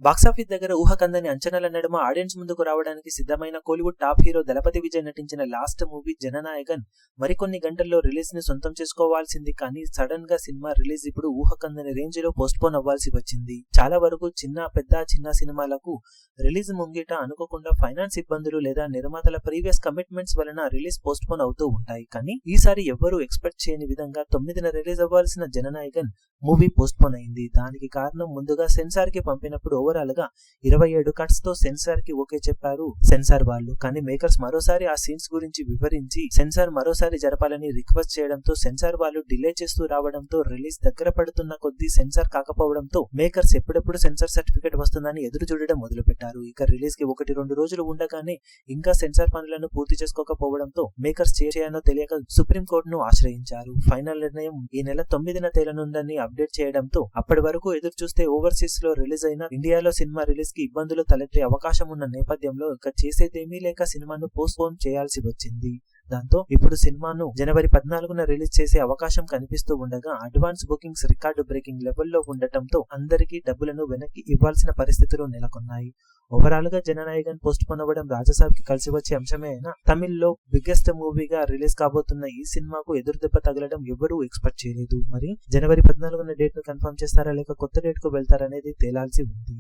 Box office దగ్గర ఊహకందని అంచనాల నడుమ ఆడియన్స్ ముందుకు రావడానికి సిద్ధమైన కోలీవుడ్ టాప్ హీరో దళపతి విజయ్ నటించిన లాస్ట్ మూవీ జననాయకన్ మరికొన్ని గంటల్లో రిలీజ్ ని సొంతం చేసుకోవాల్సింది. కానీ సడన్ గా సినిమా రిలీజ్ ఇప్పుడు ఊహకందని రేంజ్ లో పోస్ట్ పోన్ అవ్వాల్సి వచ్చింది. చాలా వరకు చిన్న సినిమాలకు రిలీజ్ ముంగిట అనుకోకుండా ఫైనాన్స్ ఇబ్బందులు లేదా నిర్మాతల ప్రీవియస్ కమిట్మెంట్స్ వలన రిలీజ్ పోస్ట్ పోన్ అవుతూ ఉంటాయి. కానీ ఈసారి ఎవ్వరూ ఎక్స్పెక్ట్ చేయని విధంగా 9న రిలీజ్ అవ్వాల్సిన జననాయకన్ మూవీ పోస్ట్ పోన్ అయింది. దానికి కారణం ముందుగా సెన్సార్ కి పంపినప్పుడు ఓవరాల్ గా 27 కట్స్ తో సెన్సార్ కి ఓకే చెప్పారు సెన్సార్ వాళ్ళు. కానీ మేకర్స్ మరోసారి ఆ సీన్స్ గురించి వివరించి సెన్సార్ మరోసారి జరపాలని రిక్వెస్ట్ చేయడంతో సెన్సార్ వాళ్ళు డిలే చేస్తూ రావడంతో రిలీజ్ దగ్గర పడుతున్న కొద్దీ సెన్సార్ కాకపోవడంతో మేకర్స్ ఎప్పుడెప్పుడు సెన్సార్ సర్టిఫికేట్ వస్తుందని ఎదురు చూడడం మొదలు పెట్టారు. ఇక రిలీజ్ కి 1-2 రోజులు ఉండగానే ఇంకా సెన్సార్ పనులను పూర్తి చేసుకోకపోవడంతో మేకర్స్ చేయాలో తెలియక సుప్రీం కోర్టును ఆశ్రయించారు. ఫైనల్ నిర్ణయం ఈ నెల 9న తేలనుందని అప్డేట్ చేయడంతో అప్పటి వరకు ఎదురు చూస్తే ఓవర్సీస్ లో రిలీజ్ అయిన ఇండియాలో సినిమా రిలీజ్ కి ఇబ్బందులు తలెత్తే అవకాశం ఉన్న నేపథ్యంలో ఇక చేసేదేమీ లేక సినిమాను పోస్ట్ పోన్ చేయాల్సి వచ్చింది. దాంతో ఇప్పుడు సినిమాను జనవరి 14న రిలీజ్ చేసే అవకాశం కనిపిస్తూ ఉండగా అడ్వాన్స్ బుకింగ్స్ రికార్డు బ్రేకింగ్ లెవెల్లో ఉండటంతో అందరికీ డబ్బులను వెనక్కి ఇవ్వాల్సిన పరిస్థితులు నెలకొన్నాయి. ఓవరాల్ గా జననాయకన్ పోస్ట్ పోన్ అవ్వడం రాజసాబ్ కి కలిసి వచ్చే అంశమే అయినా తమిళ్లో బిగ్గెస్ట్ మూవీగా రిలీజ్ కాబోతున్న ఈ సినిమాకు ఎదురుదెబ్బ తగలడం ఎవరూ ఎక్స్పెక్ట్ చేయలేదు. మరి జనవరి 14న డేట్ ను కన్ఫర్మ్ చేస్తారా లేక కొత్త డేట్ కు వెళ్తారనేది తేలాల్సి ఉంది.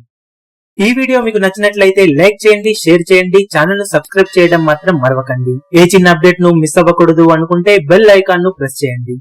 ఈ వీడియో మీకు నచ్చినట్లయితే లైక్ చేయండి, షేర్ చేయండి, ఛానల్ ను సబ్స్క్రైబ్ చేయడం మాత్రం మరవకండి. ఏ చిన్న అప్డేట్ ను మిస్ అవ్వకూడదు అనుకుంటే బెల్ ఐకాన్ ను ప్రెస్ చేయండి.